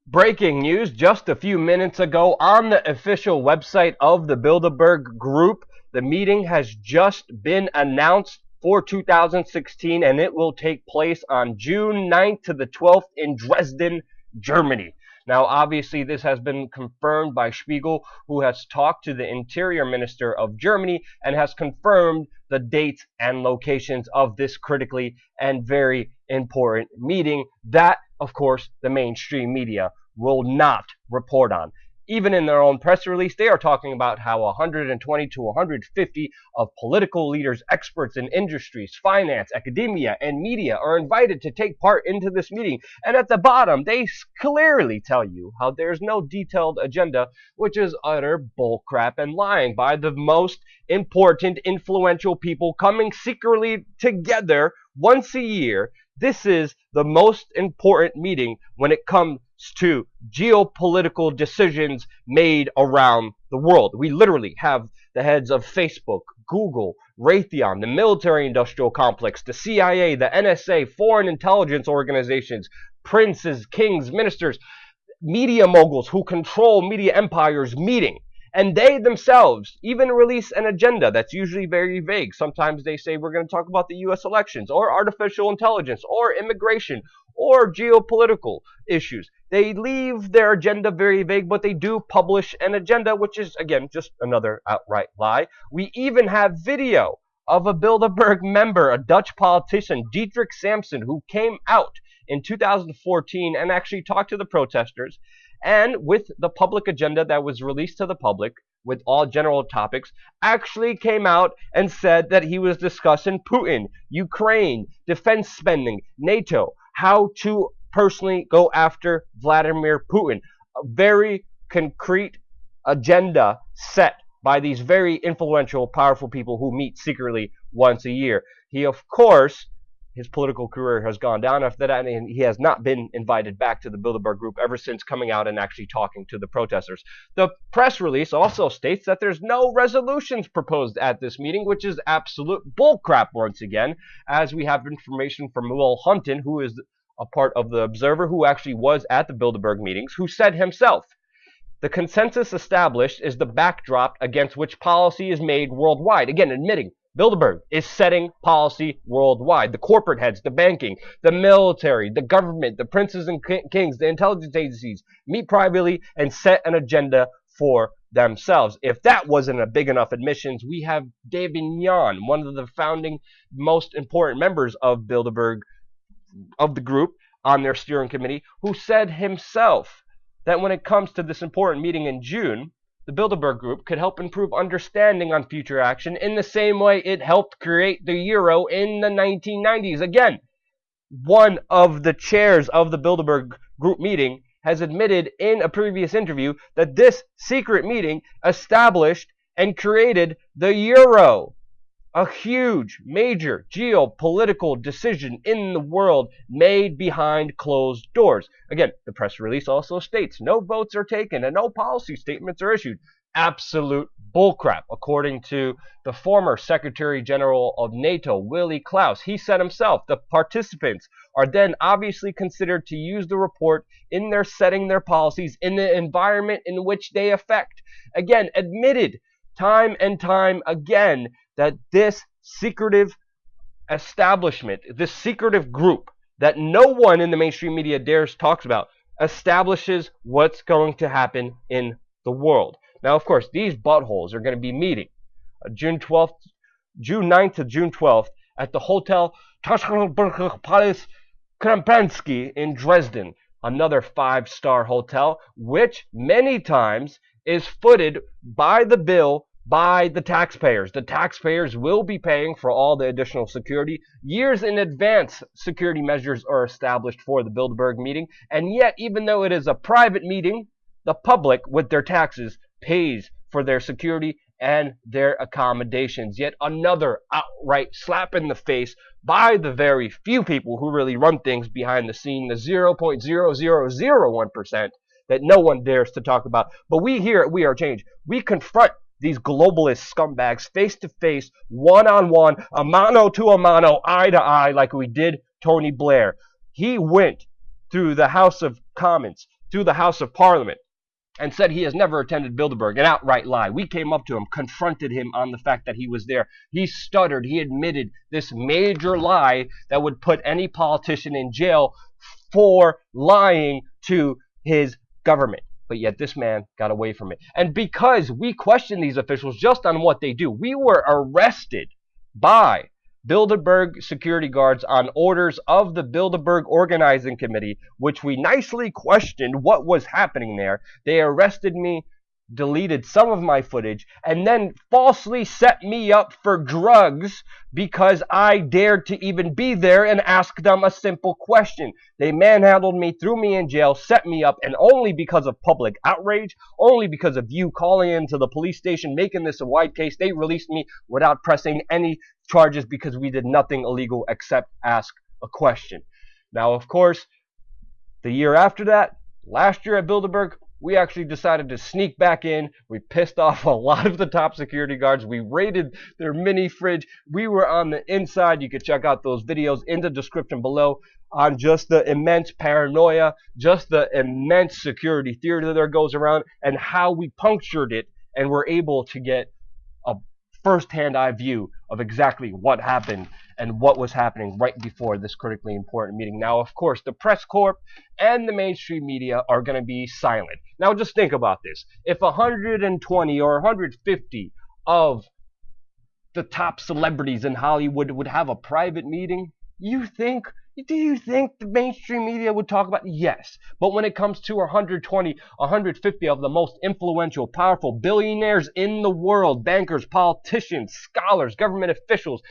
Breaking news just a few minutes ago on the official website of the Bilderberg Group. The meeting has just been announced for 2016 and it will take place on June 9th to the 12th in Dresden, Germany. Now, obviously, this has been confirmed by Spiegel, who has talked to the Interior Minister of Germany and has confirmed the dates and locations of this critically and very important meeting that, of course, the mainstream media will not report on. Even in their own press release, they are talking about how 120 to 150 of political leaders, experts in industries, finance, academia, and media are invited to take part into this meeting. And at the bottom, they clearly tell you how there's no detailed agenda, which is utter bullcrap and lying by the most important, influential people coming secretly together once a year. This is the most important meeting when it comes to geopolitical decisions made around the world. We literally have the heads of Facebook, Google, Raytheon, the military industrial complex, the CIA, the NSA, foreign intelligence organizations, princes, kings, ministers, media moguls who control media empires meeting. And they themselves even release an agenda that's usually very vague. Sometimes they say we're going to talk about the US elections or artificial intelligence or immigration or geopolitical issues. They leave their agenda very vague, but they do publish an agenda, which is, again, just another outright lie. We even have video of a Bilderberg member, a Dutch politician, Dietrich Samson, who came out in 2014 and actually talked to the protesters. And with the public agenda that was released to the public, with all general topics, actually came out and said that he was discussing Putin, Ukraine, defense spending, NATO, how to personally go after Vladimir Putin. A very concrete agenda set by these very influential, powerful people who meet secretly once a year. He, of course, his political career has gone down after that, and he has not been invited back to the Bilderberg Group ever since coming out and actually talking to the protesters. The press release also states that there's no resolutions proposed at this meeting, which is absolute bullcrap once again, as we have information from Will Hunton, who is a part of the Observer, who actually was at the Bilderberg meetings, who said himself, the consensus established is the backdrop against which policy is made worldwide. Again, admitting Bilderberg is setting policy worldwide. The corporate heads, the banking, the military, the government, the princes and kings, the intelligence agencies meet privately and set an agenda for themselves. If that wasn't a big enough admissions, we have David Nyan, one of the founding most important members of Bilderberg, of the group, on their steering committee, who said himself that when it comes to this important meeting in June, the Bilderberg Group could help improve understanding on future action in the same way it helped create the euro in the 1990s. Again, one of the chairs of the Bilderberg Group meeting has admitted in a previous interview that this secret meeting established and created the euro. A huge, major geopolitical decision in the world made behind closed doors. Again, the press release also states no votes are taken and no policy statements are issued. Absolute bullcrap, according to the former Secretary General of NATO, Willy Klaus. He said himself, the participants are then obviously considered to use the report in their setting their policies in the environment in which they affect. Again, admitted time and time again that this secretive establishment, this secretive group that no one in the mainstream media dares talks about, establishes what's going to happen in the world. Now, of course, these buttholes are going to be meeting June 9th to June 12th at the Hotel Palace Krampransky in Dresden, another five-star hotel, which many times is footed by the bill by the taxpayers. The taxpayers will be paying for all the additional security. Years in advance, security measures are established for the Bilderberg meeting, and yet, even though it is a private meeting, the public, with their taxes, pays for their security and their accommodations. Yet another outright slap in the face by the very few people who really run things behind the scene, the 0.0001% that no one dares to talk about. But we here at We Are Change, we confront these globalist scumbags face to face, one on one, a mano to a mano, eye to eye, like we did Tony Blair. He went through the House of Commons to the House of Parliament and said he has never attended Bilderberg, an outright lie. We came up to him, confronted him on the fact that he was there. He stuttered. He admitted this major lie that would put any politician in jail for lying to his government. But yet this man got away from it. And because we questioned these officials just on what they do, we were arrested by Bilderberg security guards on orders of the Bilderberg Organizing Committee, which we nicely questioned what was happening there. They arrested me, deleted some of my footage, and then falsely set me up for drugs because I dared to even be there and ask them a simple question. They manhandled me, threw me in jail, set me up, and only because of public outrage, only because of you calling into the police station, making this a wide case, they released me without pressing any charges because we did nothing illegal except ask a question. Now, of course, the year after that, last year at Bilderberg, we actually decided to sneak back in. We pissed off a lot of the top security guards. We raided their mini fridge. We were on the inside. You can check out those videos in the description below on just the immense paranoia, just the immense security theater that goes around, and how we punctured it and were able to get a first-hand eye view of exactly what happened and what was happening right before this critically important meeting. Now, of course, the press corps and the mainstream media are going to be silent. Now, just think about this. If 120 or 150 of the top celebrities in Hollywood would have a private meeting, do you think the mainstream media would talk about it? Yes. But when it comes to 120, 150 of the most influential, powerful billionaires in the world, bankers, politicians, scholars, government officials,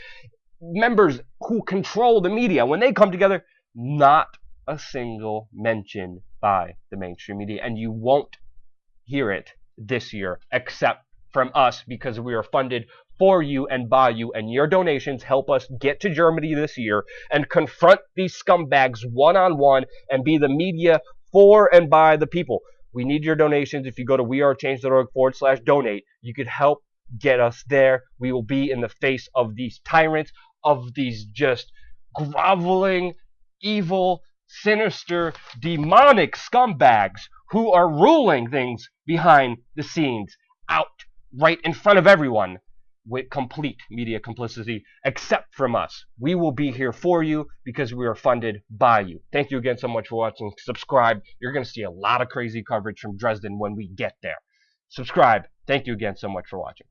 members who control the media, when they come together, not a single mention by the mainstream media. And you won't hear it this year except from us, because we are funded for you and by you, and your donations help us get to Germany this year and confront these scumbags one-on-one and be the media for and by the people. We need your donations. If you go to wearechange.org/donate, you could help get us there. We will be in the face of these tyrants, of these just groveling, evil, sinister, demonic scumbags who are ruling things behind the scenes, out right in front of everyone, with complete media complicity, except from us. We will be here for you because we are funded by you. Thank you again so much for watching. Subscribe. You're going to see a lot of crazy coverage from Dresden when we get there. Subscribe. Thank you again so much for watching.